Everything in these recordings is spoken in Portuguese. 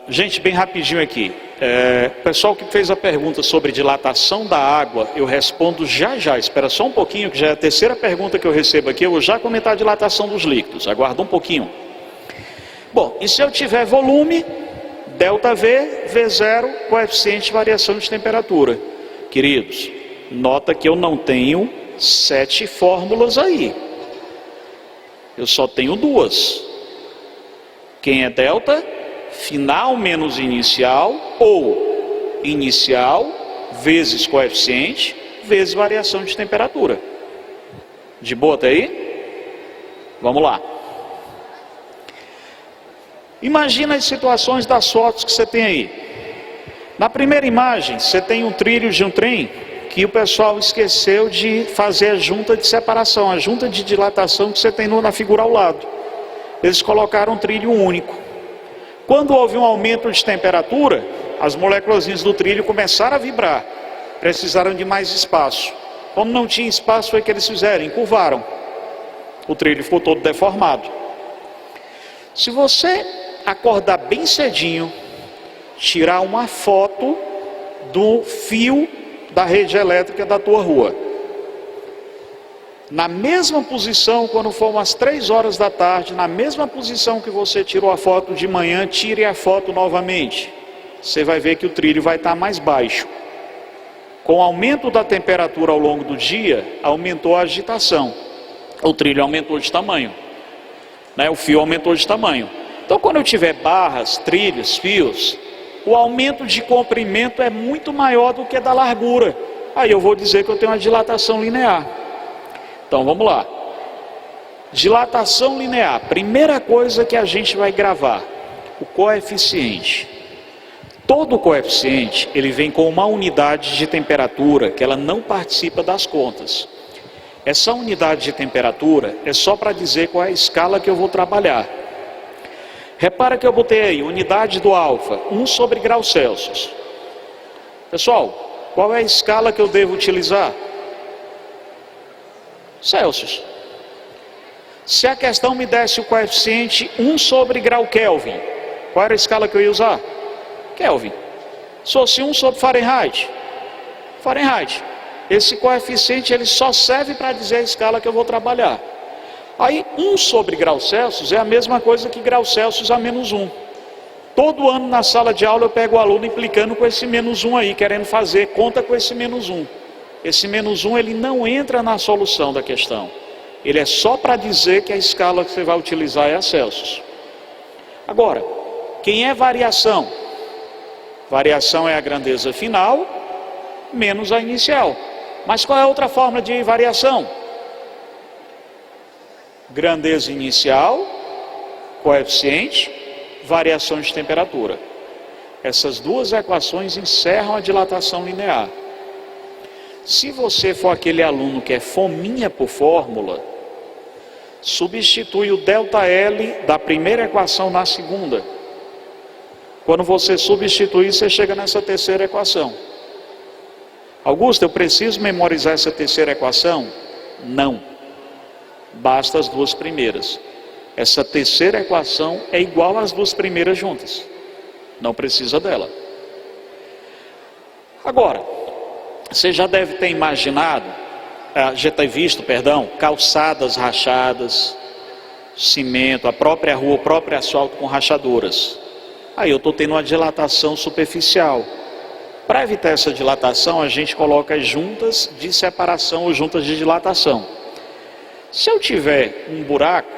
Gente, bem rapidinho aqui. O pessoal que fez a pergunta sobre dilatação da água, eu respondo já já. Espera só um pouquinho, que já é a terceira pergunta que eu recebo aqui. Eu vou já comentar a dilatação dos líquidos. Aguarda um pouquinho. Bom, e se eu tiver volume, ΔV, V0, coeficiente de variação de temperatura? Queridos, nota que eu não tenho 7 fórmulas aí. Eu só tenho 2. Quem é delta? Final menos inicial, ou inicial vezes coeficiente, vezes variação de temperatura. De boa até aí? Vamos lá. Imagina as situações das fotos que você tem aí. Na primeira imagem, você tem um trilho de um trem que o pessoal esqueceu de fazer a junta de separação, a junta de dilatação que você tem na figura ao lado. Eles colocaram um trilho único. Quando houve um aumento de temperatura, as moléculas do trilho começaram a vibrar. Precisaram de mais espaço. Como não tinha espaço, foi o que eles fizeram, encurvaram. O trilho ficou todo deformado. Se você acordar bem cedinho, tirar uma foto do fio da rede elétrica da tua rua, na mesma posição, quando for umas 3 horas da tarde, na mesma posição que você tirou a foto de manhã, tire a foto novamente. Você vai ver que o trilho vai estar mais baixo. Com o aumento da temperatura ao longo do dia, aumentou a agitação. O trilho aumentou de tamanho, o fio aumentou de tamanho. Então, quando eu tiver barras, trilhos, fios, o aumento de comprimento é muito maior do que da largura. Aí eu vou dizer que eu tenho uma dilatação linear. Então vamos lá. Dilatação linear. Primeira coisa que a gente vai gravar: o coeficiente. Todo coeficiente, ele vem com uma unidade de temperatura que ela não participa das contas. Essa unidade de temperatura é só para dizer qual é a escala que eu vou trabalhar. Repara que eu botei aí, unidade do alfa, 1 sobre graus Celsius. Pessoal, qual é a escala que eu devo utilizar? Celsius. Se a questão me desse o coeficiente 1 sobre grau Kelvin, qual era a escala que eu ia usar? Kelvin. Se fosse 1 sobre Fahrenheit, Fahrenheit. Esse coeficiente ele só serve para dizer a escala que eu vou trabalhar. Aí 1 sobre grau Celsius é a mesma coisa que grau Celsius a menos 1. Todo ano na sala de aula eu pego o aluno implicando com esse menos 1 aí, querendo fazer conta com esse menos 1. Esse menos 1 ele não entra na solução da questão. Ele é só para dizer que a escala que você vai utilizar é a Celsius. Agora, quem é variação? Variação é a grandeza final menos a inicial. Mas qual é a outra forma de variação? Grandeza inicial, coeficiente, variação de temperatura. Essas duas equações encerram a dilatação linear. Se você for aquele aluno que é fominha por fórmula, substitui o ΔL da primeira equação na segunda. Quando você substituir, você chega nessa terceira equação. Augusto, eu preciso memorizar essa terceira equação? Não. Basta as duas primeiras. Essa terceira equação é igual às duas primeiras juntas. Não precisa dela. Agora, você já deve ter imaginado, calçadas rachadas, cimento, a própria rua, o próprio asfalto com rachaduras. Aí eu estou tendo uma dilatação superficial. Para evitar essa dilatação, a gente coloca juntas de separação ou juntas de dilatação. Se eu tiver um buraco,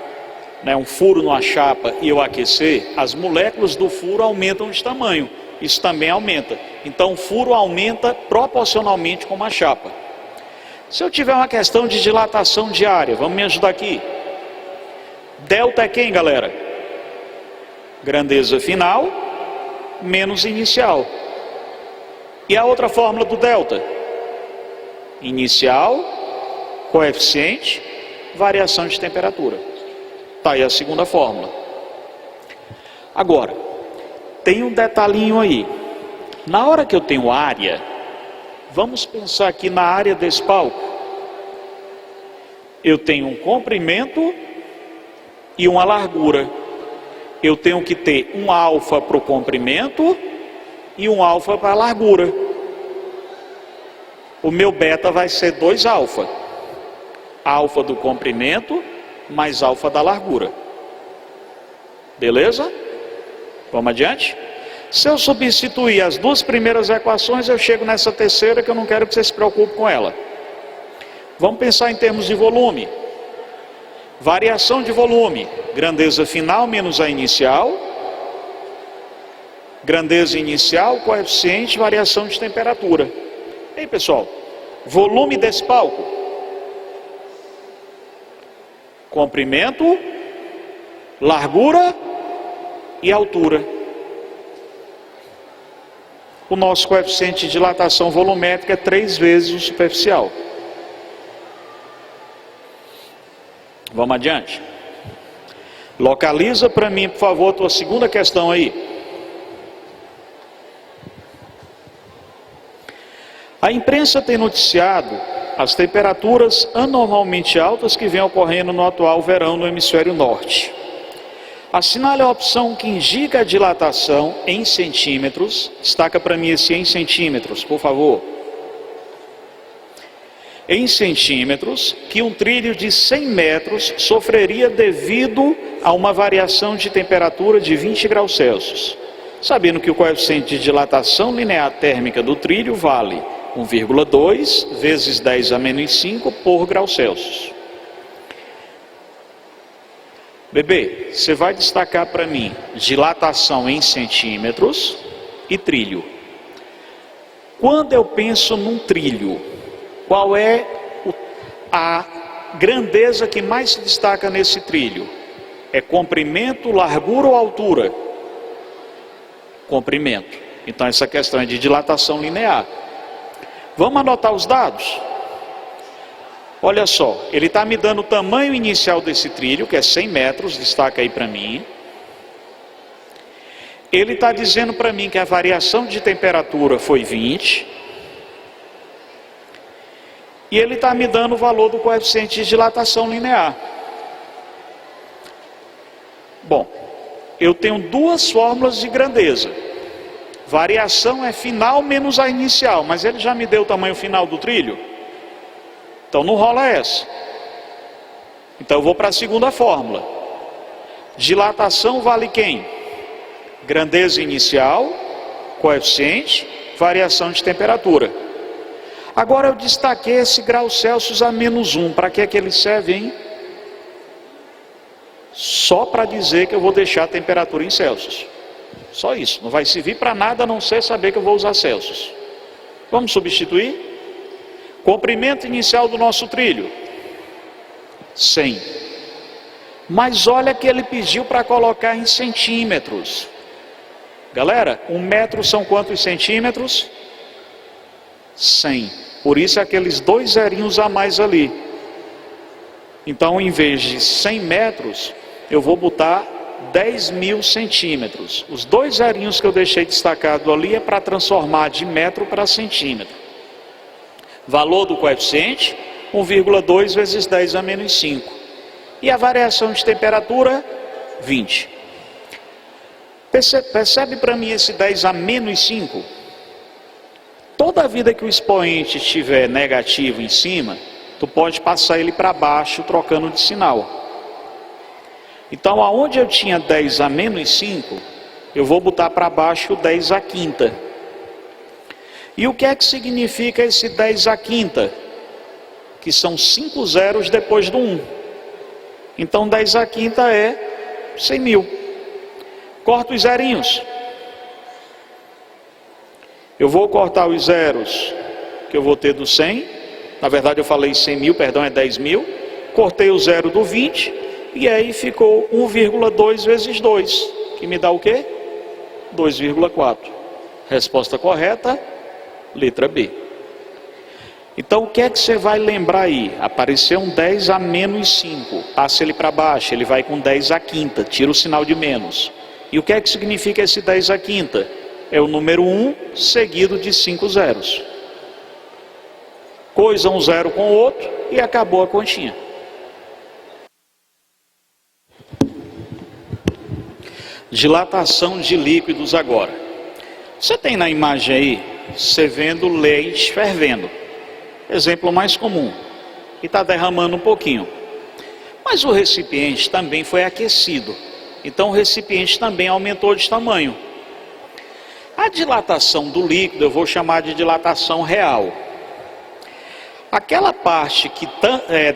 um furo numa chapa e eu aquecer, as moléculas do furo aumentam de tamanho. Isso também aumenta. Então o furo aumenta proporcionalmente com uma chapa. Se eu tiver uma questão de dilatação diária, vamos me ajudar aqui. Delta é quem, galera? Grandeza final menos inicial. E a outra fórmula do delta? Inicial, coeficiente, variação de temperatura. Está aí a segunda fórmula. Agora, tem um detalhinho aí. Na hora que eu tenho área, vamos pensar aqui na área desse palco. Eu tenho um comprimento e uma largura. eu tenho que ter um alfa para o comprimento e um alfa para a largura. O meu beta vai ser 2 alfa. Alfa do comprimento mais alfa da largura. Beleza? Vamos adiante? Se eu substituir as 2 primeiras equações, eu chego nessa terceira que eu não quero que você se preocupe com ela. Vamos pensar em termos de volume. Variação de volume, grandeza final menos a inicial. Grandeza inicial, coeficiente, variação de temperatura. E aí, pessoal, volume desse palco. Comprimento, largura e altura. O nosso coeficiente de dilatação volumétrica é 3 vezes o superficial. Vamos adiante. Localiza para mim, por favor, a tua segunda questão aí. A imprensa tem noticiado as temperaturas anormalmente altas que vêm ocorrendo no atual verão no hemisfério norte. Assinale a opção que indica a dilatação em centímetros. Destaca para mim esse em centímetros, por favor. Em centímetros, que um trilho de 100 metros sofreria devido a uma variação de temperatura de 20 graus Celsius. Sabendo que o coeficiente de dilatação linear térmica do trilho vale 1,2 vezes 10 a menos 5 por grau Celsius. Bebê, você vai destacar para mim dilatação em centímetros e trilho. Quando eu penso num trilho, qual é a grandeza que mais se destaca nesse trilho? É comprimento, largura ou altura? Comprimento. Então essa questão é de dilatação linear. Vamos anotar os dados? Olha só, ele está me dando o tamanho inicial desse trilho, que é 100 metros, destaca aí para mim. Ele está dizendo para mim que a variação de temperatura foi 20. E ele está me dando o valor do coeficiente de dilatação linear. Bom, eu tenho 2 fórmulas de grandeza. Variação é final menos a inicial, mas ele já me deu o tamanho final do trilho. Então não rola essa. Então eu vou para a segunda fórmula. Dilatação vale quem? Grandeza inicial, coeficiente, variação de temperatura. Agora eu destaquei esse grau Celsius a menos 1. Para que é que ele serve, hein? Só para dizer que eu vou deixar a temperatura em Celsius. Só isso. Não vai servir para nada a não ser saber que eu vou usar Celsius. Vamos substituir? Comprimento inicial do nosso trilho. 100. Mas olha que ele pediu para colocar em centímetros. Galera, 1 metro são quantos centímetros? 100. Por isso aqueles 2 zerinhos a mais ali. Então, em vez de 100 metros, eu vou botar 10.000 centímetros. Os 2 zerinhos que eu deixei destacado ali é para transformar de metro para centímetro. Valor do coeficiente, 1,2 vezes 10 a menos 5. E a variação de temperatura, 20. Percebe para mim esse 10 a menos 5? Toda vida que o expoente estiver negativo em cima, tu pode passar ele para baixo trocando de sinal. Então, aonde eu tinha 10 a menos 5, eu vou botar para baixo 10 a quinta. E o que é que significa esse 10 a quinta? Que são 5 zeros depois do 1. Então 10 a quinta é 100.000. Corta os zerinhos. Eu vou cortar os zeros que eu vou ter do 100. Na verdade eu falei 100.000, perdão, é 10.000. Cortei o zero do 20. E aí ficou 1,2 vezes 2. Que me dá o quê? 2,4. Resposta correta. Letra B. Então o que é que você vai lembrar aí? Apareceu um 10 a menos 5. Passa ele para baixo, ele vai com 10 a quinta. Tira o sinal de menos. E o que é que significa esse 10 a quinta? É o número 1 seguido de 5 zeros. Coisa um zero com o outro e acabou a continha. Dilatação de líquidos agora. Você tem na imagem aí, você vendo leite fervendo. Exemplo mais comum. E está derramando um pouquinho. Mas o recipiente também foi aquecido. Então o recipiente também aumentou de tamanho. A dilatação do líquido eu vou chamar de dilatação real. Aquela parte que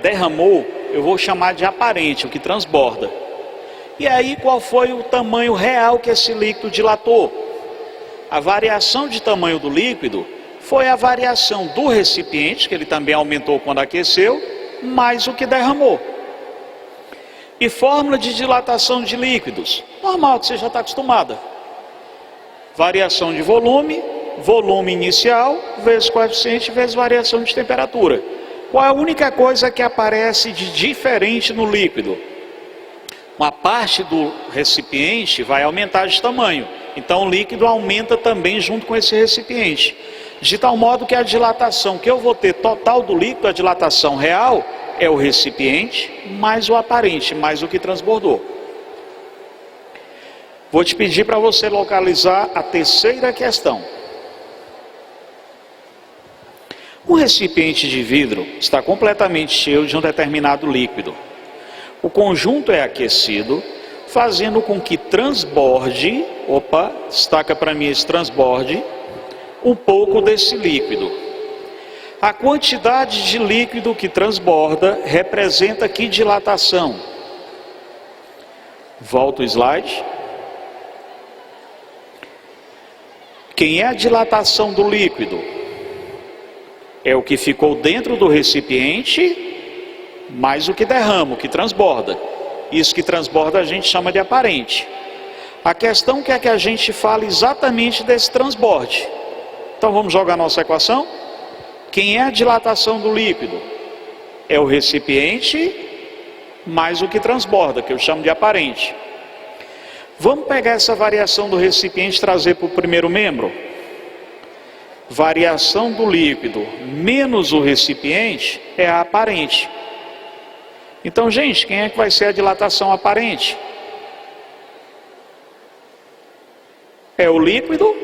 derramou eu vou chamar de aparente, o que transborda. E aí qual foi o tamanho real que esse líquido dilatou? A variação de tamanho do líquido foi a variação do recipiente, que ele também aumentou quando aqueceu, mais o que derramou. E fórmula de dilatação de líquidos, normal, que você já está acostumada. Variação de volume, volume inicial, vezes coeficiente, vezes variação de temperatura. Qual é a única coisa que aparece de diferente no líquido? Uma parte do recipiente vai aumentar de tamanho. Então o líquido aumenta também junto com esse recipiente. De tal modo que a dilatação que eu vou ter total do líquido, a dilatação real, é o recipiente mais o aparente, mais o que transbordou. Vou te pedir para você localizar a terceira questão. Um recipiente de vidro está completamente cheio de um determinado líquido. O conjunto é aquecido, fazendo com que transborde, destaca para mim esse transborde, um pouco desse líquido. A quantidade de líquido que transborda representa que dilatação? Volta o slide. Quem é a dilatação do líquido? É o que ficou dentro do recipiente, mais o que derrama, o que transborda. Isso que transborda a gente chama de aparente. A questão é que a gente fale exatamente desse transborde. Então vamos jogar nossa equação? Quem é a dilatação do líquido? É o recipiente mais o que transborda, que eu chamo de aparente. Vamos pegar essa variação do recipiente e trazer para o primeiro membro? Variação do líquido menos o recipiente é a aparente. Então, gente, quem é que vai ser a dilatação aparente? É o líquido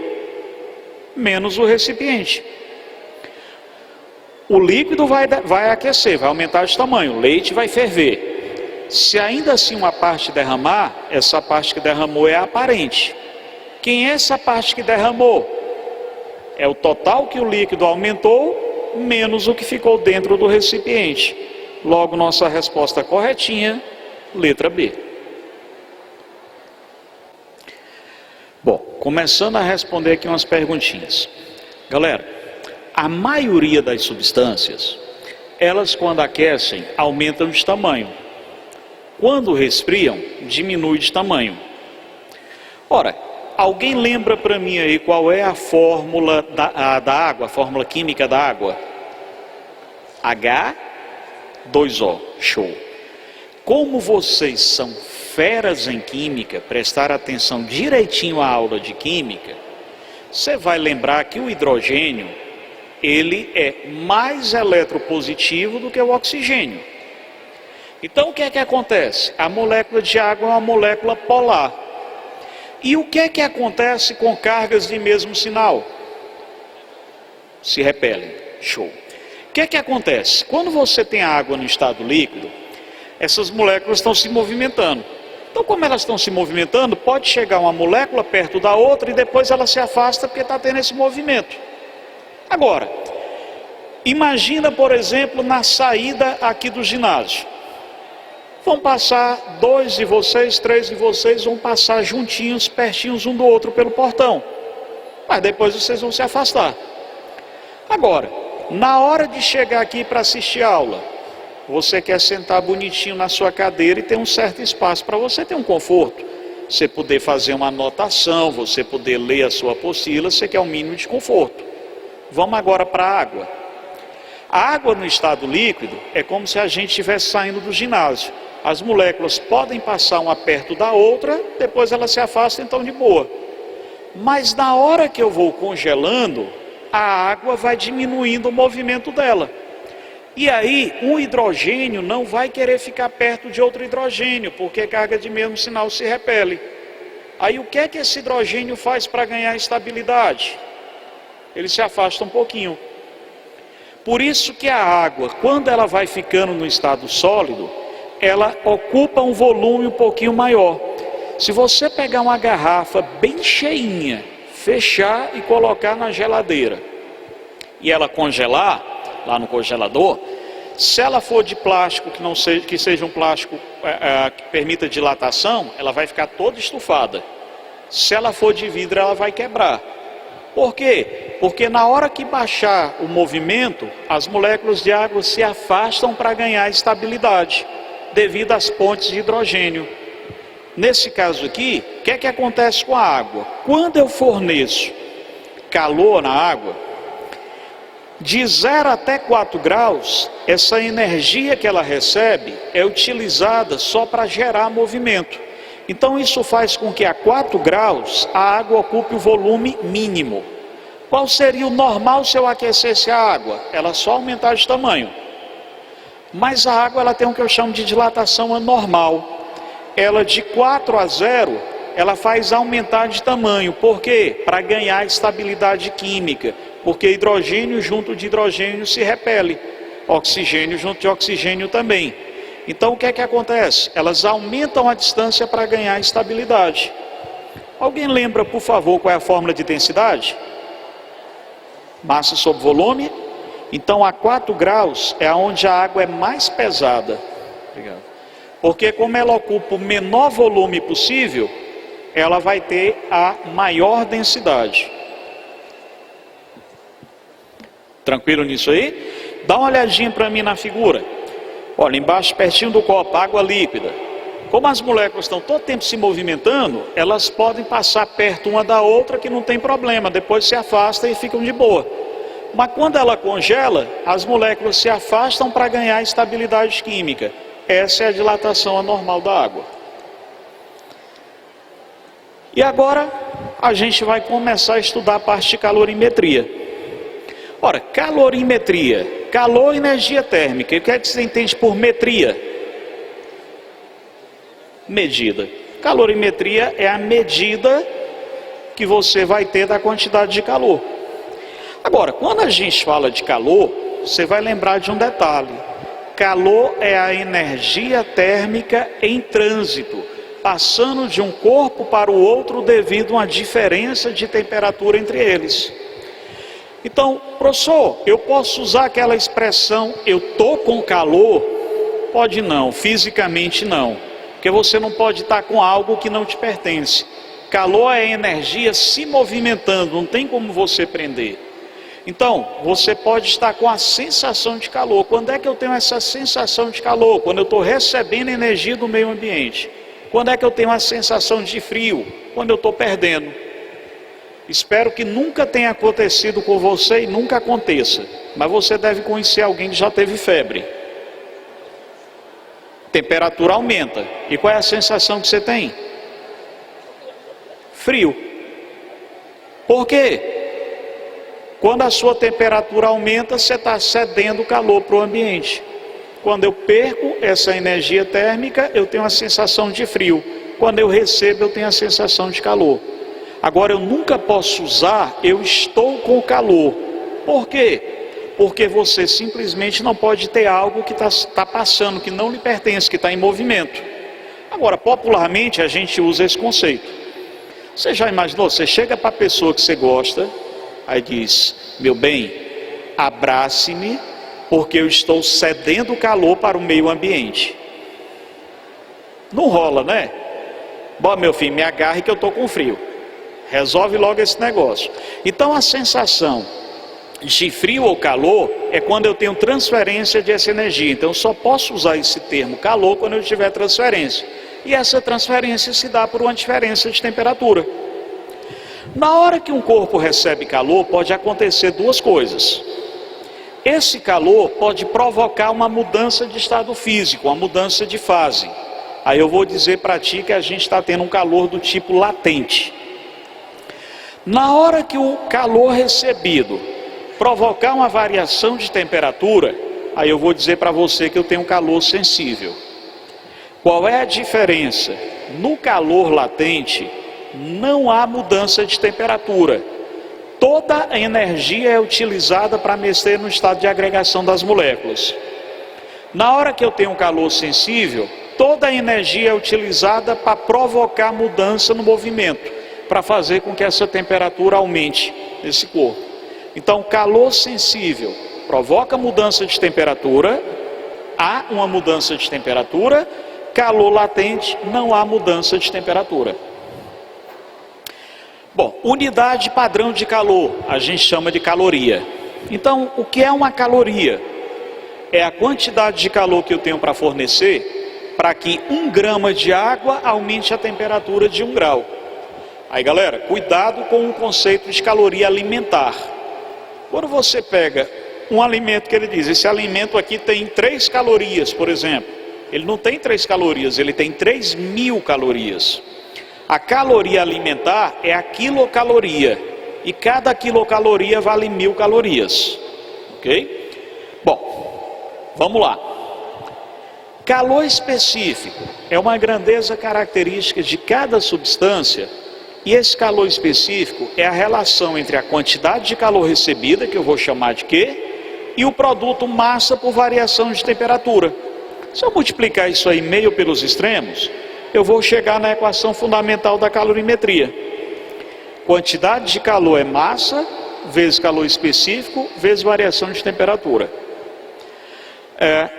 menos o recipiente. O líquido vai aquecer, vai aumentar de tamanho, o leite vai ferver. Se ainda assim uma parte derramar, essa parte que derramou é a aparente. Quem é essa parte que derramou? É o total que o líquido aumentou, menos o que ficou dentro do recipiente. Logo, nossa resposta corretinha, letra B. Bom, começando a responder aqui umas perguntinhas. Galera, a maioria das substâncias, elas quando aquecem, aumentam de tamanho. Quando resfriam, diminui de tamanho. Ora, alguém lembra para mim aí qual é a fórmula da água, a fórmula química da água? H2O, show. Como vocês são feras em química, prestar atenção direitinho à aula de química, você vai lembrar que o hidrogênio, ele é mais eletropositivo do que o oxigênio. Então o que é que acontece? A molécula de água é uma molécula polar. E o que é que acontece com cargas de mesmo sinal? Se repelem. Show. O que é que acontece? Quando você tem água no estado líquido, essas moléculas estão se movimentando. Então, como elas estão se movimentando, pode chegar uma molécula perto da outra e depois ela se afasta porque está tendo esse movimento. Agora, imagina, por exemplo, na saída aqui do ginásio. Vão passar 2 de vocês, 3 de vocês, vão passar juntinhos, pertinhos um do outro pelo portão. Mas depois vocês vão se afastar. Agora, na hora de chegar aqui para assistir a aula, você quer sentar bonitinho na sua cadeira e ter um certo espaço para você ter um conforto. Você poder fazer uma anotação, você poder ler a sua apostila, você quer um mínimo de conforto. Vamos agora para a água. A água no estado líquido é como se a gente estivesse saindo do ginásio. As moléculas podem passar uma perto da outra, depois elas se afastam, então de boa. Mas na hora que eu vou congelando, a água vai diminuindo o movimento dela. E aí, um hidrogênio não vai querer ficar perto de outro hidrogênio, porque carga de mesmo sinal se repele. Aí o que é que esse hidrogênio faz para ganhar estabilidade? Ele se afasta um pouquinho. Por isso que a água, quando ela vai ficando no estado sólido, ela ocupa um volume um pouquinho maior. Se você pegar uma garrafa bem cheinha, fechar e colocar na geladeira, e ela congelar lá no congelador, se ela for de plástico, que seja um plástico que permita dilatação, ela vai ficar toda estufada. Se ela for de vidro, ela vai quebrar. Por quê? Porque na hora que baixar o movimento, as moléculas de água se afastam para ganhar estabilidade, devido às pontes de hidrogênio. Nesse caso aqui, o que é que acontece com a água? Quando eu forneço calor na água, de 0 até 4 graus, essa energia que ela recebe é utilizada só para gerar movimento. Então isso faz com que a 4 graus a água ocupe o volume mínimo. Qual seria o normal se eu aquecesse a água? Ela só aumentar de tamanho. Mas a água ela tem o que eu chamo de dilatação anormal. Ela de 4 a 0, ela faz aumentar de tamanho. Por quê? Para ganhar estabilidade química. Porque hidrogênio junto de hidrogênio se repele. Oxigênio junto de oxigênio também. Então o que é que acontece? Elas aumentam a distância para ganhar estabilidade. Alguém lembra, por favor, qual é a fórmula de densidade? Massa sobre volume. Então a 4 graus é onde a água é mais pesada. Obrigado. Porque como ela ocupa o menor volume possível, ela vai ter a maior densidade. Tranquilo nisso aí? Dá uma olhadinha para mim na figura. Olha, embaixo, pertinho do copo, água líquida. Como as moléculas estão todo tempo se movimentando, elas podem passar perto uma da outra que não tem problema. Depois se afastam e ficam de boa. Mas quando ela congela, as moléculas se afastam para ganhar estabilidade química. Essa é a dilatação anormal da água. E agora a gente vai começar a estudar a parte de calorimetria. Ora, calorimetria, calor e energia térmica. O que é que você entende por metria? Medida. Calorimetria é a medida que você vai ter da quantidade de calor. Agora, quando a gente fala de calor, você vai lembrar de um detalhe. Calor é a energia térmica em trânsito, passando de um corpo para o outro devido a uma diferença de temperatura entre eles. Então, professor, eu posso usar aquela expressão, eu estou com calor? Pode não, fisicamente não. Porque você não pode estar com algo que não te pertence. Calor é energia se movimentando, não tem como você prender. Então, você pode estar com a sensação de calor. Quando é que eu tenho essa sensação de calor? Quando eu estou recebendo energia do meio ambiente. Quando é que eu tenho a sensação de frio? Quando eu estou perdendo. Espero que nunca tenha acontecido com você e nunca aconteça. Mas você deve conhecer alguém que já teve febre. Temperatura aumenta. E qual é a sensação que você tem? Frio. Por quê? Quando a sua temperatura aumenta, você está cedendo calor para o ambiente. Quando eu perco essa energia térmica, eu tenho a sensação de frio. Quando eu recebo, eu tenho a sensação de calor. Agora, eu nunca posso usar, eu estou com calor. Por quê? Porque você simplesmente não pode ter algo que está passando, que não lhe pertence, que está em movimento. Agora, popularmente, a gente usa esse conceito. Você já imaginou? Você chega para a pessoa que você gosta, aí diz, meu bem, abrace-me, porque eu estou cedendo calor para o meio ambiente. Não rola, né? Bom, meu filho, me agarre que eu estou com frio. Resolve logo esse negócio. Então a sensação de frio ou calor é quando eu tenho transferência dessa energia. Então eu só posso usar esse termo calor quando eu tiver transferência. E essa transferência se dá por uma diferença de temperatura. Na hora que um corpo recebe calor, pode acontecer duas coisas. Esse calor pode provocar uma mudança de estado físico, uma mudança de fase. Aí eu vou dizer para ti que a gente está tendo um calor do tipo latente. Na hora que o calor recebido provocar uma variação de temperatura, aí eu vou dizer para você que eu tenho um calor sensível. Qual é a diferença? No calor latente, não há mudança de temperatura. Toda a energia é utilizada para mexer no estado de agregação das moléculas. Na hora que eu tenho um calor sensível, toda a energia é utilizada para provocar mudança no movimento, para fazer com que essa temperatura aumente nesse corpo. Então, calor sensível provoca mudança de temperatura, há uma mudança de temperatura. Calor latente, não há mudança de temperatura. Bom, unidade padrão de calor, a gente chama de caloria. Então, o que é uma caloria? É a quantidade de calor que eu tenho para fornecer para que 1 grama de água aumente a temperatura de 1 grau. Aí, galera, cuidado com o conceito de caloria alimentar. Quando você pega um alimento que ele diz, esse alimento aqui tem 3 calorias, por exemplo. Ele não tem 3 calorias, ele tem 3.000 calorias. A caloria alimentar é a quilocaloria. E cada quilocaloria vale 1.000 calorias. Ok? Bom, vamos lá. Calor específico é uma grandeza característica de cada substância. E esse calor específico é a relação entre a quantidade de calor recebida, que eu vou chamar de Q, e o produto massa por variação de temperatura. Se eu multiplicar isso aí meio pelos extremos, eu vou chegar na equação fundamental da calorimetria. Quantidade de calor é massa, vezes calor específico, vezes variação de temperatura.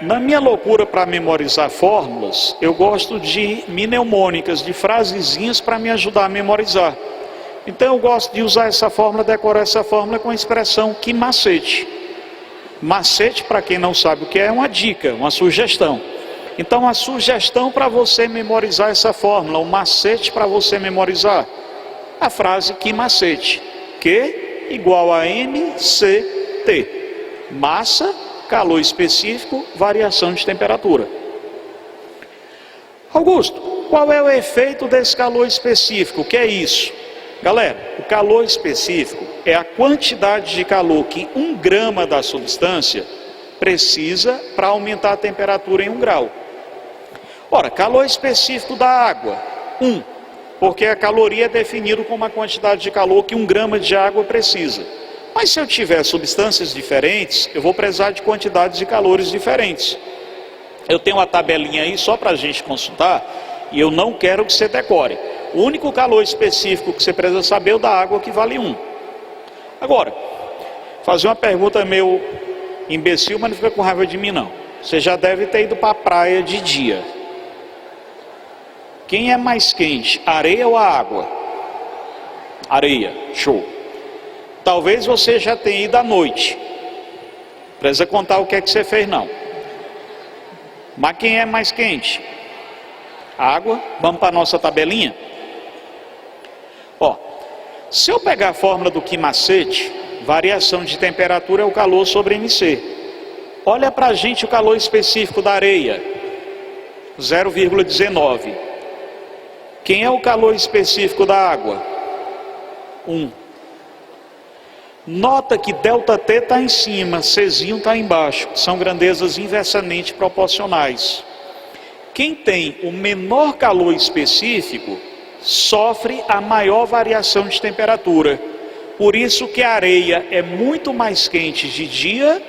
Na minha loucura para memorizar fórmulas, eu gosto de mnemônicas, de frasezinhas para me ajudar a memorizar. Então eu gosto de usar essa fórmula, decorar essa fórmula com a expressão que macete. Macete, para quem não sabe o que é uma dica, uma sugestão. Então a sugestão para você memorizar essa fórmula, o macete para você memorizar, a frase que macete, Q igual a mCt, massa, calor específico, variação de temperatura. Augusto, qual é o efeito desse calor específico? O que é isso? Galera, o calor específico é a quantidade de calor que 1 grama da substância precisa para aumentar a temperatura em 1 grau. Ora, calor específico da água, 1, porque a caloria é definida como a quantidade de calor que 1 grama de água precisa. Mas se eu tiver substâncias diferentes, eu vou precisar de quantidades de calores diferentes. Eu tenho uma tabelinha aí só para a gente consultar, e eu não quero que você decore. O único calor específico que você precisa saber é o da água, que vale 1. Agora, fazer uma pergunta meio imbecil, mas não fica com raiva de mim não. Você já deve ter ido para a praia de dia. Quem é mais quente, areia ou a água? Areia, show. Talvez você já tenha ido à noite. Precisa contar o que é que você fez não. Mas quem é mais quente? Água. Vamos para a nossa tabelinha? Ó, se eu pegar a fórmula do que macete, variação de temperatura é o calor sobre MC. Olha para a gente o calor específico da areia, 0,19. Quem é o calor específico da água? 1. Nota que ΔT está em cima, Czinho está embaixo. São grandezas inversamente proporcionais. Quem tem o menor calor específico sofre a maior variação de temperatura. Por isso que a areia é muito mais quente de dia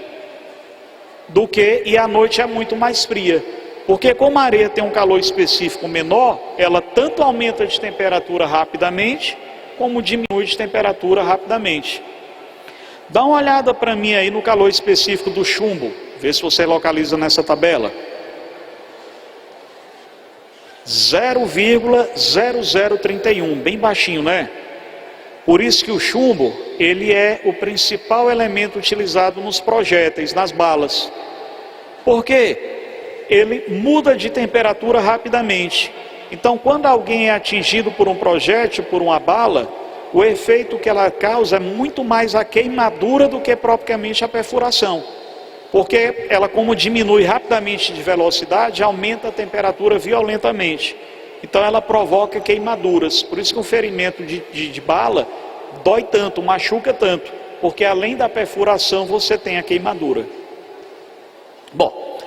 e à noite é muito mais fria. Porque como a areia tem um calor específico menor, ela tanto aumenta de temperatura rapidamente, como diminui de temperatura rapidamente. Dá uma olhada para mim aí no calor específico do chumbo, vê se você localiza nessa tabela. 0,0031, bem baixinho, né? Por isso que o chumbo, ele é o principal elemento utilizado nos projéteis, nas balas. Porque ele muda de temperatura rapidamente. Então, quando alguém é atingido por um projétil, por uma bala, o efeito que ela causa é muito mais a queimadura do que propriamente a perfuração. Porque ela, como diminui rapidamente de velocidade, aumenta a temperatura violentamente. Então ela provoca queimaduras. Por isso que um ferimento de bala dói tanto, machuca tanto. Porque além da perfuração você tem a queimadura. Bom,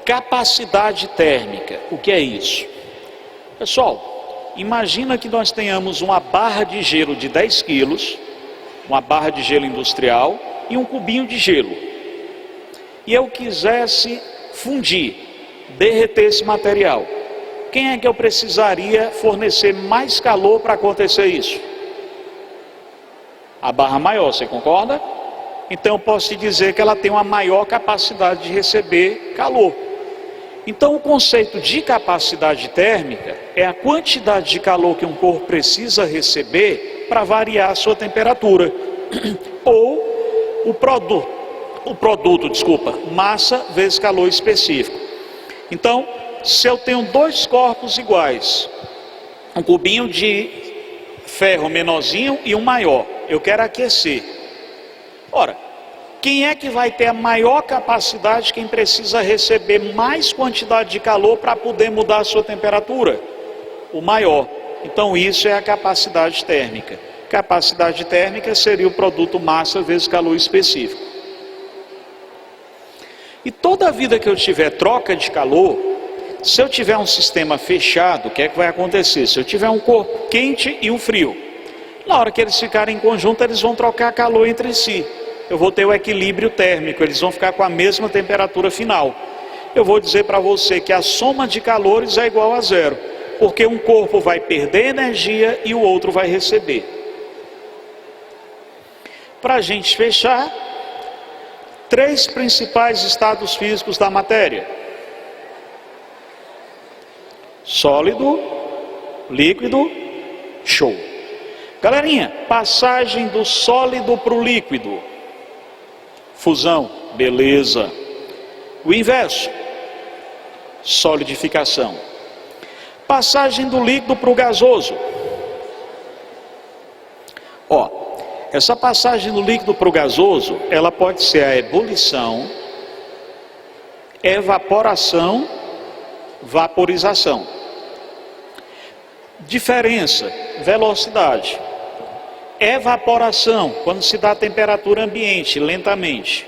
capacidade térmica, o que é isso? Pessoal, imagina que nós tenhamos uma barra de gelo de 10 quilos, uma barra de gelo industrial e um cubinho de gelo. E eu quisesse fundir, derreter esse material. Quem é que eu precisaria fornecer mais calor para acontecer isso? A barra maior, você concorda? Então eu posso te dizer que ela tem uma maior capacidade de receber calor. Então o conceito de capacidade térmica é a quantidade de calor que um corpo precisa receber para variar a sua temperatura. Ou o produto, massa vezes calor específico. Então, se eu tenho dois corpos iguais, um cubinho de ferro menorzinho e um maior, eu quero aquecer. Ora, quem é que vai ter a maior capacidade, quem precisa receber mais quantidade de calor para poder mudar a sua temperatura? O maior. Então isso é a capacidade térmica. Capacidade térmica seria o produto massa vezes calor específico. E toda a vida que eu tiver troca de calor, se eu tiver um sistema fechado, o que é que vai acontecer? Se eu tiver um corpo quente e um frio, na hora que eles ficarem em conjunto, eles vão trocar calor entre si. Eu vou ter o equilíbrio térmico, eles vão ficar com a mesma temperatura final. Eu vou dizer para você que a soma de calores é igual a zero, porque um corpo vai perder energia e o outro vai receber. Para a gente fechar, 3 principais estados físicos da matéria: sólido, líquido, show. Galerinha, passagem do sólido para o líquido. Fusão, beleza. O inverso, solidificação. Passagem do líquido para o gasoso. Essa passagem do líquido para o gasoso, ela pode ser a ebulição, evaporação, vaporização. Diferença, velocidade. Evaporação, quando se dá a temperatura ambiente, lentamente.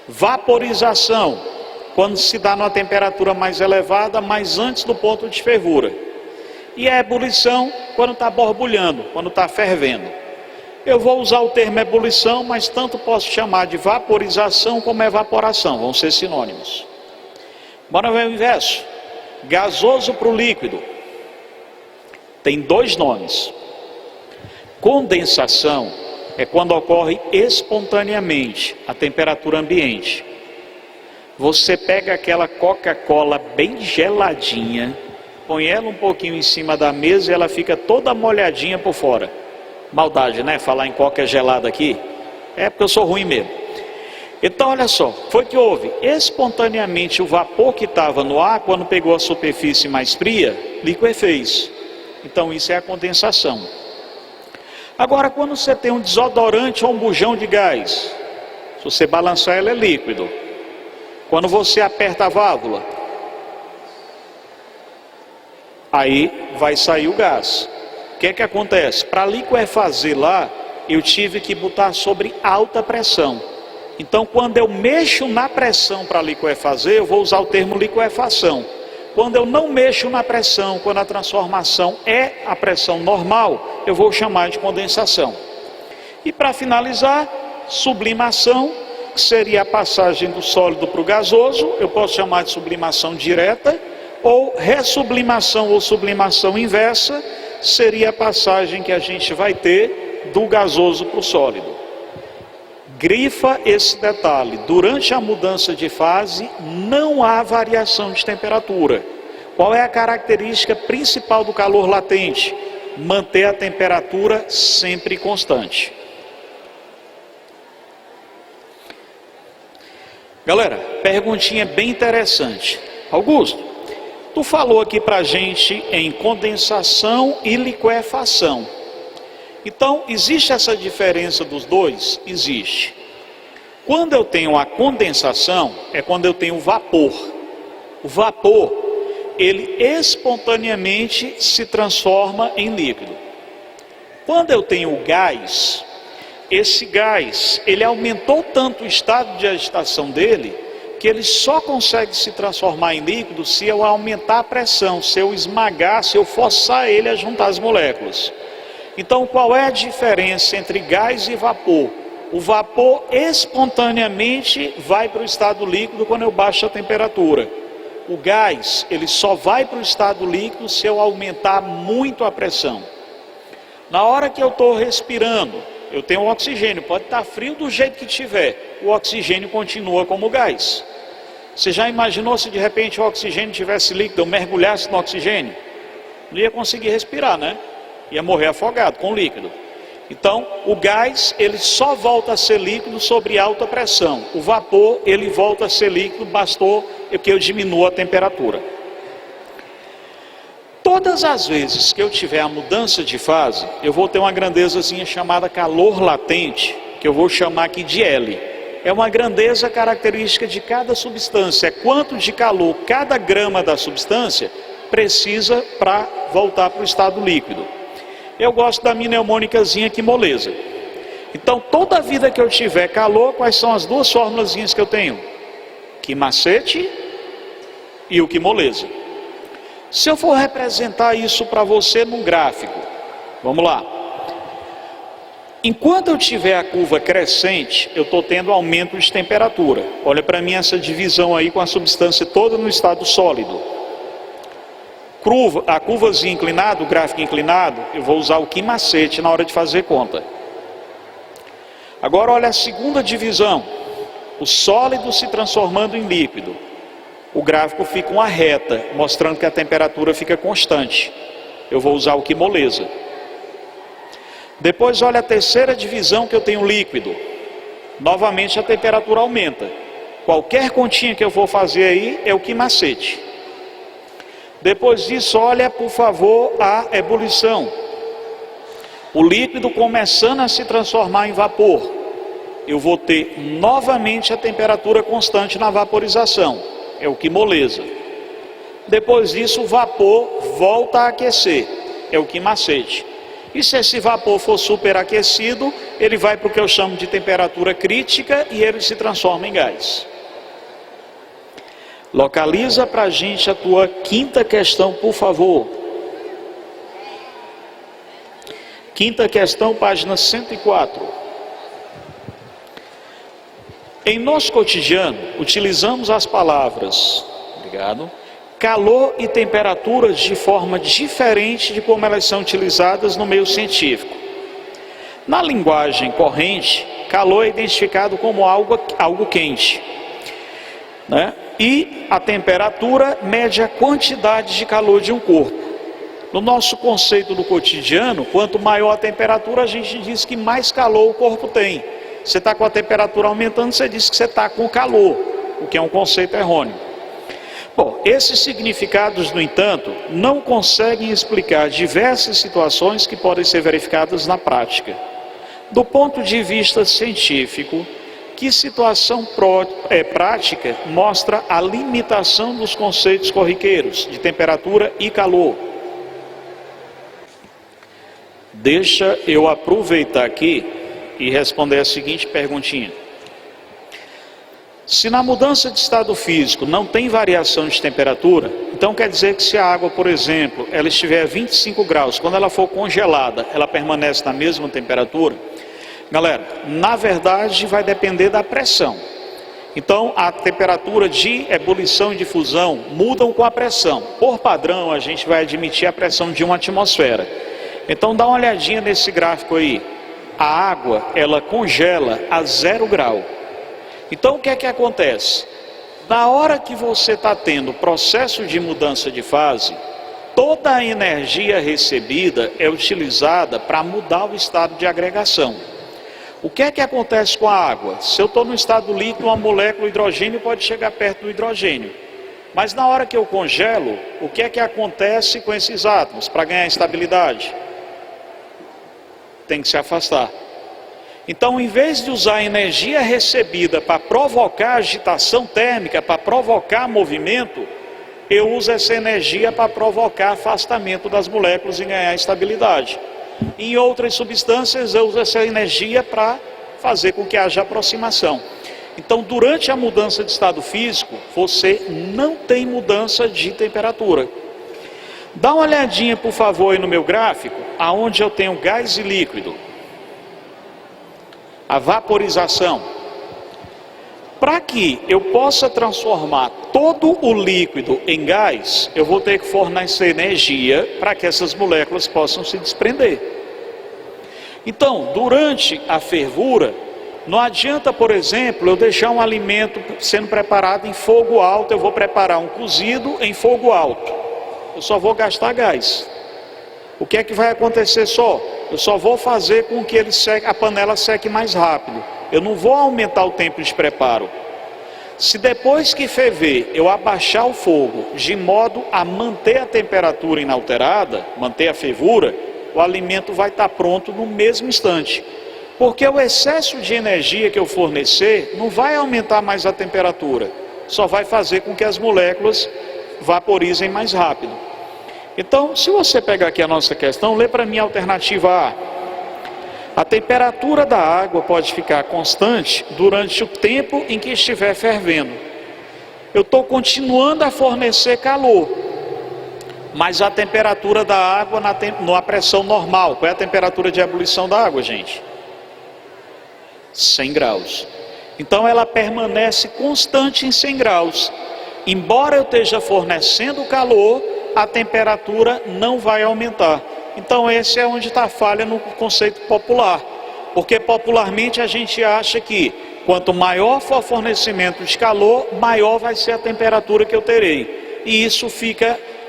Vaporização, quando se dá numa temperatura mais elevada, mas antes do ponto de fervura. E a ebulição, quando está borbulhando, quando está fervendo. Eu vou usar o termo ebulição, mas tanto posso chamar de vaporização como evaporação, vão ser sinônimos. Bora ver o inverso. Gasoso para o líquido. Tem 2 nomes. Condensação é quando ocorre espontaneamente a temperatura ambiente. Você pega aquela Coca-Cola bem geladinha, põe ela um pouquinho em cima da mesa e ela fica toda molhadinha por fora. Maldade, né? Falar em Coca gelada aqui. É porque eu sou ruim mesmo. Então olha só, foi que houve espontaneamente o vapor que estava no ar, quando pegou a superfície mais fria, liquefez. Então isso é a condensação. Agora, quando você tem um desodorante ou um bujão de gás, se você balançar, ela é líquido. Quando você aperta a válvula, aí vai sair o gás. O que é que acontece? Para liquefazer lá, eu tive que botar sobre alta pressão. Então, quando eu mexo na pressão para liquefazer, eu vou usar o termo liquefação. Quando eu não mexo na pressão, quando a transformação é a pressão normal, eu vou chamar de condensação. E para finalizar, sublimação, que seria a passagem do sólido para o gasoso, eu posso chamar de sublimação direta, ou ressublimação ou sublimação inversa, seria a passagem que a gente vai ter do gasoso para o sólido. Grifa esse detalhe: durante a mudança de fase não há variação de temperatura. Qual é a característica principal do calor latente? Manter a temperatura sempre constante. Galera, perguntinha bem interessante. Augusto, tu falou aqui pra gente em condensação e liquefação. Então, existe essa diferença dos dois? Existe. Quando eu tenho a condensação, é quando eu tenho vapor. O vapor, ele espontaneamente se transforma em líquido. Quando eu tenho o gás, esse gás, ele aumentou tanto o estado de agitação dele, que ele só consegue se transformar em líquido se eu aumentar a pressão, se eu esmagar, se eu forçar ele a juntar as moléculas. Então, qual é a diferença entre gás e vapor? O vapor espontaneamente vai para o estado líquido quando eu baixo a temperatura. O gás, ele só vai para o estado líquido se eu aumentar muito a pressão. Na hora que eu estou respirando, eu tenho oxigênio, pode estar frio do jeito que tiver, o oxigênio continua como gás. Você já imaginou se de repente o oxigênio tivesse líquido, eu mergulhasse no oxigênio? Não ia conseguir respirar, né? Ia morrer afogado com líquido. Então, o gás, ele só volta a ser líquido sobre alta pressão. O vapor, ele volta a ser líquido, bastou que eu diminua a temperatura. Todas as vezes que eu tiver a mudança de fase, eu vou ter uma grandezazinha chamada calor latente, que eu vou chamar aqui de L. É uma grandeza característica de cada substância. É quanto de calor cada grama da substância precisa para voltar para o estado líquido. Eu gosto da mnemônicazinha aqui, moleza. Então, toda vida que eu tiver calor, quais são as duas formulazinhas que eu tenho? Quimacete e o quimoleza. Se eu for representar isso para você num gráfico, vamos lá. Enquanto eu tiver a curva crescente, eu estou tendo aumento de temperatura. Olha para mim essa divisão aí com a substância toda no estado sólido. A curvazinha inclinada, o gráfico inclinado, eu vou usar o quimacete na hora de fazer conta. Agora olha a segunda divisão, o sólido se transformando em líquido. O gráfico fica uma reta, mostrando que a temperatura fica constante. Eu vou usar o quimoleza. Depois olha a terceira divisão que eu tenho líquido. Novamente a temperatura aumenta. Qualquer continha que eu for fazer aí é o quimacete. Depois disso, olha, por favor, a ebulição. O líquido começando a se transformar em vapor. Eu vou ter novamente a temperatura constante na vaporização. É o quimoleza. Depois disso, o vapor volta a aquecer. É o quimacete. E se esse vapor for superaquecido, ele vai para o que eu chamo de temperatura crítica e ele se transforma em gás. Localiza para a gente a tua quinta questão, por favor. Quinta questão, página 104. Em nosso cotidiano, utilizamos as palavras, obrigado, calor e temperatura de forma diferente de como elas são utilizadas no meio científico. Na linguagem corrente, calor é identificado como algo quente, né? E a temperatura mede a quantidade de calor de um corpo. No nosso conceito do cotidiano, quanto maior a temperatura, a gente diz que mais calor o corpo tem. Você está com a temperatura aumentando, você diz que você está com calor, o que é um conceito errôneo. Bom, esses significados, no entanto, não conseguem explicar diversas situações que podem ser verificadas na prática. Do ponto de vista científico, que situação prática mostra a limitação dos conceitos corriqueiros de temperatura e calor? Deixa eu aproveitar aqui e responder a seguinte perguntinha. Se na mudança de estado físico não tem variação de temperatura, então quer dizer que se a água, por exemplo, ela estiver a 25 graus, quando ela for congelada, ela permanece na mesma temperatura? Galera, na verdade vai depender da pressão. Então a temperatura de ebulição e de fusão mudam com a pressão. Por padrão a gente vai admitir a pressão de uma atmosfera. Então dá uma olhadinha nesse gráfico aí. A água, ela congela a 0 grau. Então o que é que acontece? Na hora que você está tendo processo de mudança de fase, toda a energia recebida é utilizada para mudar o estado de agregação. O que é que acontece com a água? Se eu estou no estado líquido, uma molécula de hidrogênio pode chegar perto do hidrogênio. Mas na hora que eu congelo, o que é que acontece com esses átomos para ganhar estabilidade? Tem que se afastar. Então, em vez de usar a energia recebida para provocar agitação térmica, para provocar movimento, eu uso essa energia para provocar afastamento das moléculas e ganhar estabilidade. Em outras substâncias, eu uso essa energia para fazer com que haja aproximação. Então, durante a mudança de estado físico, você não tem mudança de temperatura. Dá uma olhadinha, por favor, aí no meu gráfico, aonde eu tenho gás e líquido. A vaporização. Para que eu possa transformar todo o líquido em gás, eu vou ter que fornecer energia para que essas moléculas possam se desprender. Então, durante a fervura, não adianta, por exemplo, eu deixar um alimento sendo preparado em fogo alto, eu vou preparar um cozido em fogo alto. Eu só vou gastar gás. O que é que vai acontecer só? Eu só vou fazer com que a panela seque mais rápido. Eu não vou aumentar o tempo de preparo. Se depois que ferver eu abaixar o fogo de modo a manter a temperatura inalterada, manter a fervura, o alimento vai estar pronto no mesmo instante. Porque o excesso de energia que eu fornecer não vai aumentar mais a temperatura, só vai fazer com que as moléculas vaporizem mais rápido. Então, se você pegar aqui a nossa questão, lê para mim a alternativa A. A temperatura da água pode ficar constante durante o tempo em que estiver fervendo. Eu estou continuando a fornecer calor, mas a temperatura da água na pressão normal. Qual é a temperatura de ebulição da água, gente? 100 graus. Então ela permanece constante em 100 graus. Embora eu esteja fornecendo calor, a temperatura não vai aumentar. Então esse é onde está a falha no conceito popular. Porque popularmente a gente acha que quanto maior for o fornecimento de calor, maior vai ser a temperatura que eu terei. E isso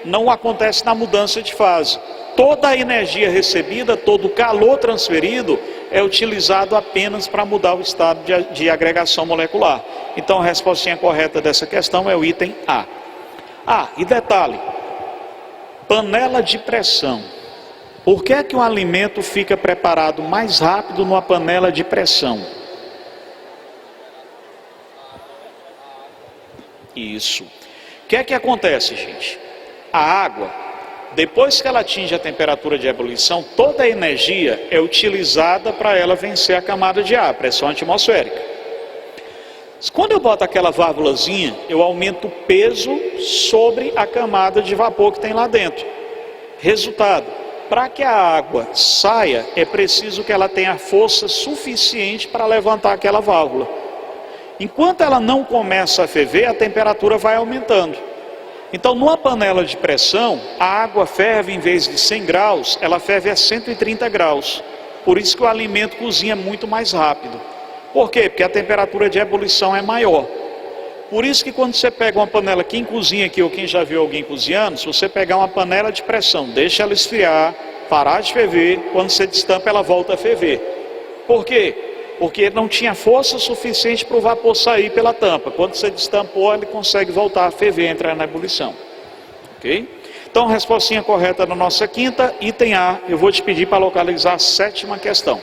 não acontece na mudança de fase. Toda a energia recebida, todo o calor transferido é utilizado apenas para mudar o estado de agregação molecular. Então a resposta correta dessa questão é o item A. E detalhe, panela de pressão. Por que é que um alimento fica preparado mais rápido numa panela de pressão? Isso. O que é que acontece, gente? A água, depois que ela atinge a temperatura de ebulição, toda a energia é utilizada para ela vencer a camada de ar, a pressão atmosférica. Quando eu boto aquela válvulazinha, eu aumento o peso sobre a camada de vapor que tem lá dentro. Resultado, para que a água saia, é preciso que ela tenha força suficiente para levantar aquela válvula. Enquanto ela não começa a ferver, a temperatura vai aumentando. Então, numa panela de pressão, a água ferve, em vez de 100 graus, ela ferve a 130 graus. Por isso que o alimento cozinha muito mais rápido. Por quê? Porque a temperatura de ebulição é maior. Por isso que quando você pega uma panela, quem cozinha aqui ou quem já viu alguém cozinhando, se você pegar uma panela de pressão, deixa ela esfriar, parar de ferver, quando você destampa ela volta a ferver. Por quê? Porque não tinha força suficiente para o vapor sair pela tampa. Quando você destampou, ele consegue voltar a ferver, entrar na ebulição. Ok? Então, a respostinha correta na nossa quinta, item A, eu vou te pedir para localizar a sétima questão.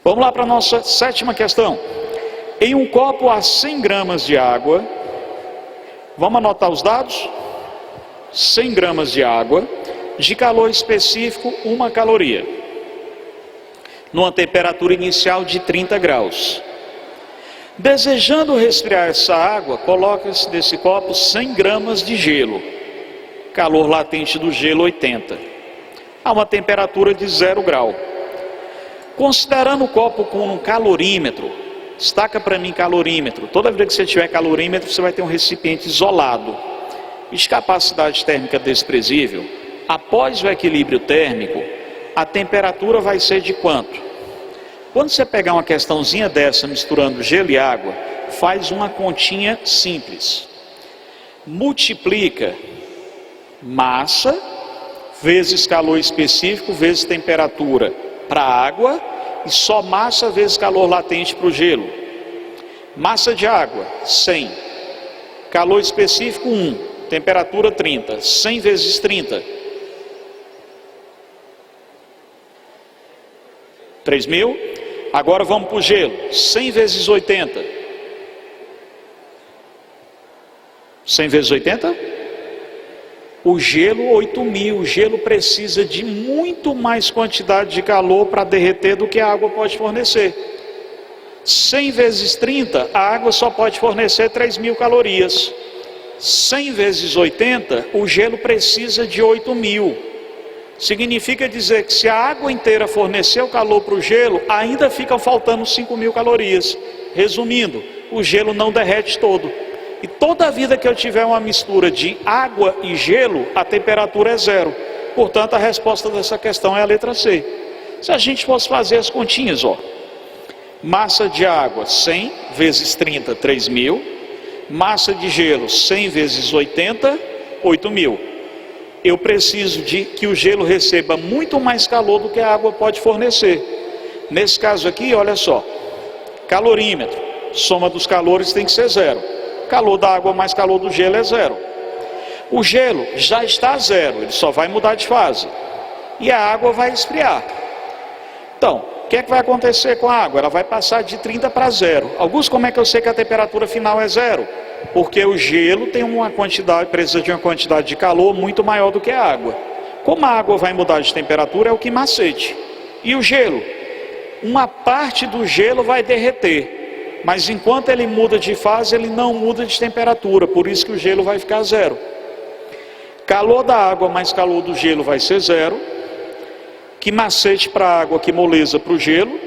Vamos lá para a nossa sétima questão. Em um copo há 100 gramas de água, vamos anotar os dados? 100 gramas de água, de calor específico, 1 caloria. Numa temperatura inicial de 30 graus. Desejando resfriar essa água, coloca-se nesse copo 100 gramas de gelo. Calor latente do gelo 80. A uma temperatura de 0 grau. Considerando o copo com um calorímetro, destaca para mim calorímetro. Toda vez que você tiver calorímetro, você vai ter um recipiente isolado. De capacidade térmica desprezível, após o equilíbrio térmico, a temperatura vai ser de quanto? Quando você pegar uma questãozinha dessa, misturando gelo e água, faz uma continha simples. Multiplica massa vezes calor específico vezes temperatura para a água e só massa vezes calor latente para o gelo. Massa de água, 100. Calor específico, 1. Temperatura, 30. 100 vezes 30. 3.000. Agora vamos para o gelo. 100 vezes 80. 100 vezes 80? O gelo, 8.000. O gelo precisa de muito mais quantidade de calor para derreter do que a água pode fornecer. 100 vezes 30, a água só pode fornecer 3.000 calorias. 100 vezes 80, o gelo precisa de 8.000. Significa dizer que se a água inteira fornecer o calor para o gelo, ainda ficam faltando 5.000 calorias. Resumindo, o gelo não derrete todo. E toda vida que eu tiver uma mistura de água e gelo, a temperatura é zero. Portanto, a resposta dessa questão é a letra C. Se a gente fosse fazer as continhas, ó. Massa de água, 100 vezes 30, 3.000. Massa de gelo, 100 vezes 80, 8.000. Eu preciso de que o gelo receba muito mais calor do que a água pode fornecer. Nesse caso aqui, olha só. Calorímetro, soma dos calores tem que ser zero. Calor da água mais calor do gelo é zero. O gelo já está a zero, ele só vai mudar de fase. E a água vai esfriar. Então, o que é que vai acontecer com a água? Ela vai passar de 30 para zero. Augusto, como é que eu sei que a temperatura final é zero? Porque o gelo tem precisa de uma quantidade de calor muito maior do que a água. Como a água vai mudar de temperatura, é o que macete. E o gelo? Uma parte do gelo vai derreter. Mas enquanto ele muda de fase, ele não muda de temperatura. Por isso que o gelo vai ficar zero. Calor da água mais calor do gelo vai ser zero. Que macete para a água, que moleza para o gelo.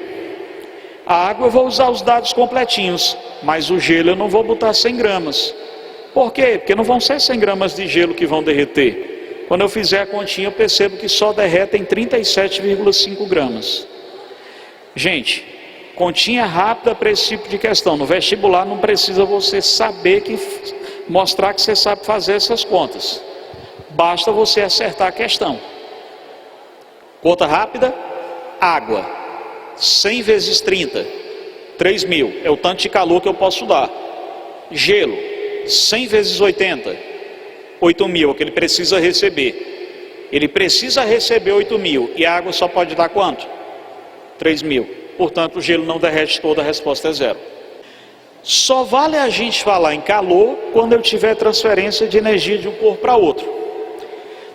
A água eu vou usar os dados completinhos, mas o gelo eu não vou botar 100 gramas. Por quê? Porque não vão ser 100 gramas de gelo que vão derreter. Quando eu fizer a continha, eu percebo que só derretem 37,5 gramas. Gente, continha rápida para esse tipo de questão. No vestibular não precisa você mostrar que você sabe fazer essas contas. Basta você acertar a questão. Conta rápida, água, 100 vezes 30, 3.000, é o tanto de calor que eu posso dar. Gelo, 100 vezes 80, 8.000, é o que ele precisa receber. Ele precisa receber 8.000, e a água só pode dar quanto? 3.000. Portanto, o gelo não derrete toda, a resposta é zero. Só vale a gente falar em calor quando eu tiver transferência de energia de um corpo para outro.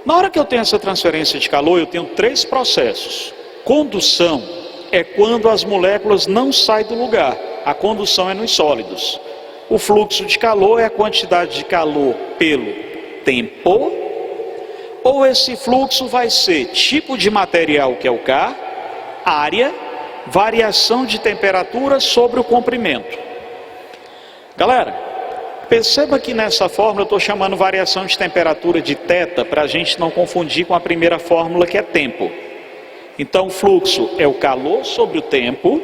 Na hora que eu tenho essa transferência de calor, eu tenho 3 processos. Condução é quando as moléculas não saem do lugar. A condução é nos sólidos. O fluxo de calor é a quantidade de calor pelo tempo. Ou esse fluxo vai ser tipo de material, que é o K, área, variação de temperatura sobre o comprimento. Galera, perceba que nessa fórmula eu estou chamando variação de temperatura de θ, para a gente não confundir com a primeira fórmula, que é tempo. Então, o fluxo é o calor sobre o tempo,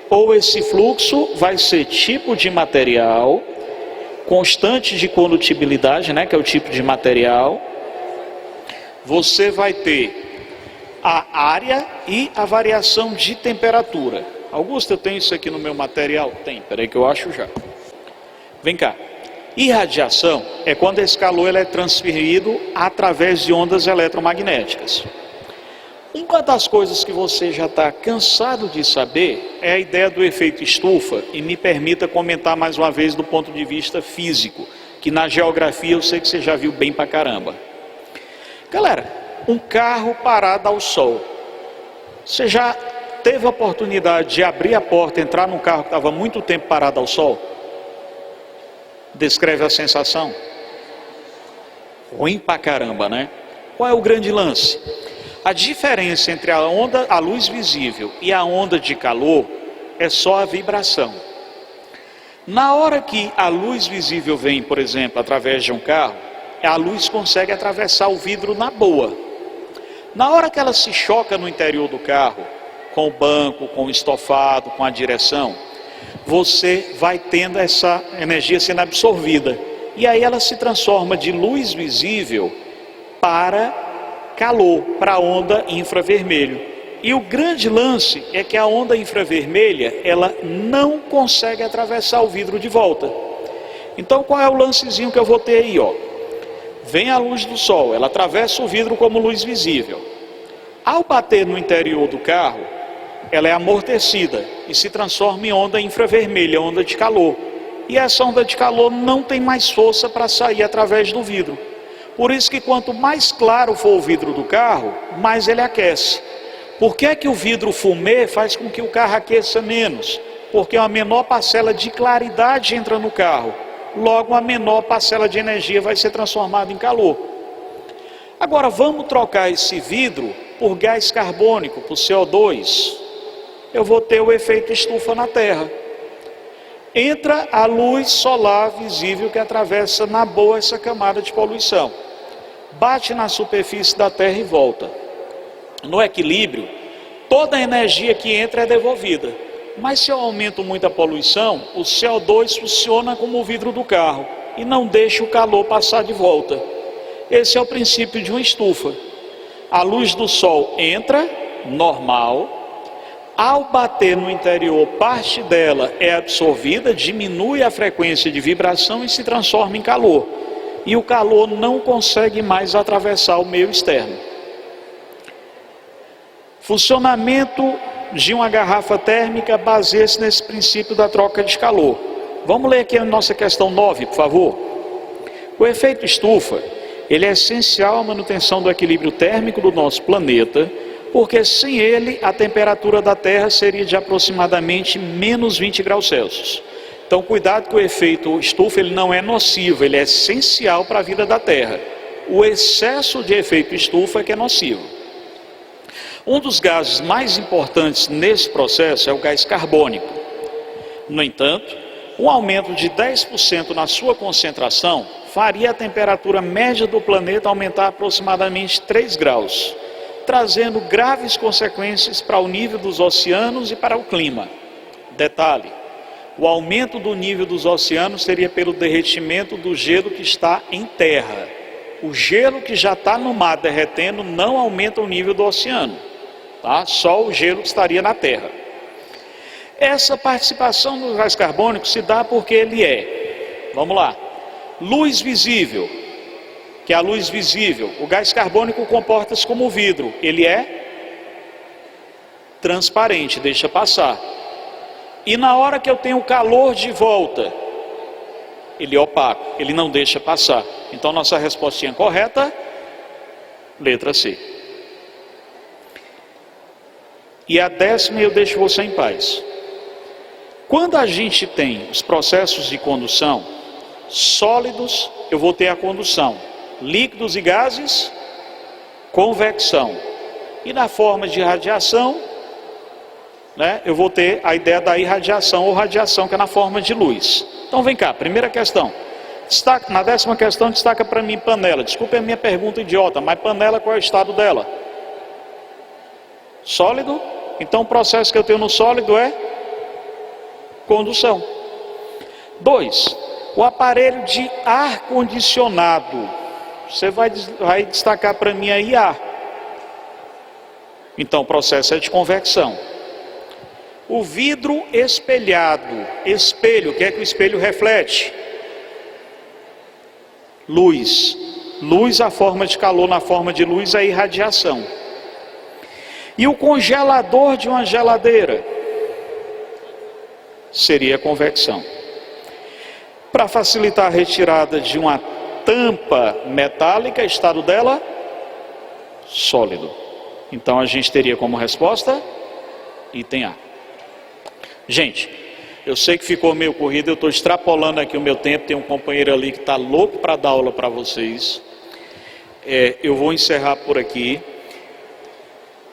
ou esse fluxo vai ser tipo de material, constante de condutibilidade, né, que é o tipo de material. Você vai ter a área e a variação de temperatura. Augusto, eu tenho isso aqui no meu material? Tem, peraí que eu acho já. Vem cá. Irradiação é quando esse calor ele é transferido através de ondas eletromagnéticas. Uma das coisas que você já está cansado de saber é a ideia do efeito estufa, e me permita comentar mais uma vez do ponto de vista físico, que na geografia eu sei que você já viu bem pra caramba. Galera, um carro parado ao sol. Você já teve a oportunidade de abrir a porta e entrar num carro que estava muito tempo parado ao sol? Descreve a sensação? Ruim pra caramba, né? Qual é o grande lance? A diferença entre a luz visível e a onda de calor é só a vibração. Na hora que a luz visível vem, por exemplo, através de um carro, a luz consegue atravessar o vidro na boa. Na hora que ela se choca no interior do carro, com o banco, com o estofado, com a direção, você vai tendo essa energia sendo absorvida. E aí ela se transforma de luz visível para calor, para a onda infravermelho. E o grande lance é que a onda infravermelha, ela não consegue atravessar o vidro de volta. Então qual é o lancezinho que eu vou ter aí, ó? Vem a luz do sol, ela atravessa o vidro como luz visível. Ao bater no interior do carro, ela é amortecida e se transforma em onda infravermelha, onda de calor. E essa onda de calor não tem mais força para sair através do vidro. Por isso que quanto mais claro for o vidro do carro, mais ele aquece. Por que é que o vidro fumê faz com que o carro aqueça menos? porque uma menor parcela de claridade entra no carro, logo uma menor parcela de energia vai ser transformada em calor. Agora vamos trocar esse vidro por gás carbônico, por CO2. Eu vou ter o efeito estufa na Terra. Entra a luz solar visível que atravessa na boa essa camada de poluição. Bate na superfície da Terra e volta. No equilíbrio, toda a energia que entra é devolvida. Mas se eu aumento muito a poluição, o CO2 funciona como o vidro do carro e não deixa o calor passar de volta. Esse é o princípio de uma estufa. A luz do sol entra, normal. Ao bater no interior, parte dela é absorvida, diminui a frequência de vibração e se transforma em calor. E o calor não consegue mais atravessar o meio externo. Funcionamento de uma garrafa térmica baseia-se nesse princípio da troca de calor. Vamos ler aqui a nossa questão 9, por favor. O efeito estufa, ele é essencial à manutenção do equilíbrio térmico do nosso planeta, porque sem ele a temperatura da Terra seria de aproximadamente menos 20 graus Celsius. Então cuidado que o efeito estufa ele não é nocivo, ele é essencial para a vida da Terra. O excesso de efeito estufa é que é nocivo. Um dos gases mais importantes nesse processo é o gás carbônico. No entanto, um aumento de 10% na sua concentração faria a temperatura média do planeta aumentar aproximadamente 3 graus, trazendo graves consequências para o nível dos oceanos e para o clima. Detalhe, o aumento do nível dos oceanos seria pelo derretimento do gelo que está em terra. O gelo que já está no mar derretendo não aumenta o nível do oceano, tá? Só o gelo que estaria na terra. Essa participação do gás carbônico se dá porque ele é, vamos lá, luz visível, que é a luz visível. O gás carbônico comporta-se como vidro, ele é transparente, deixa passar. E na hora que eu tenho calor de volta, ele é opaco, ele não deixa passar. Então nossa respostinha correta, letra C. E a 10ª eu deixo você em paz. Quando a gente tem os processos de condução, sólidos, eu vou ter a condução. Líquidos e gases, convecção. E na forma de radiação, né, eu vou ter a ideia da irradiação ou radiação, que é na forma de luz. Então vem cá, primeira questão. Destaca, na 10ª questão, destaca para mim panela. Desculpe a minha pergunta idiota, mas panela qual é o estado dela? Sólido? Então o processo que eu tenho no sólido é condução. 2. O aparelho de ar-condicionado. Você vai destacar para mim aí ar. Então o processo é de convecção. O vidro espelhado. Espelho, o que é que o espelho reflete? Luz. Luz, a forma de calor na forma de luz é irradiação. E o congelador de uma geladeira seria convecção. Para facilitar a retirada de uma tampa metálica, estado dela sólido. Então a gente teria como resposta item A. Gente, eu sei que ficou meio corrido, eu estou extrapolando aqui o meu tempo, tem um companheiro ali que está louco para dar aula para vocês. Eu vou encerrar por aqui.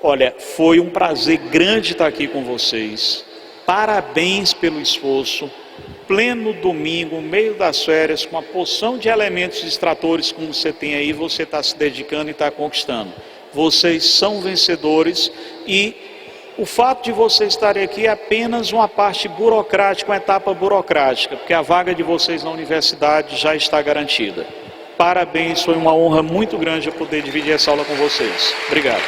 Olha, foi um prazer grande estar aqui com vocês. Parabéns pelo esforço. Pleno domingo, meio das férias, com uma porção de elementos distratores como você tem aí, você está se dedicando e está conquistando. Vocês são vencedores e o fato de vocês estarem aqui é apenas uma parte burocrática, uma etapa burocrática, porque a vaga de vocês na universidade já está garantida. Parabéns, foi uma honra muito grande eu poder dividir essa aula com vocês. Obrigado.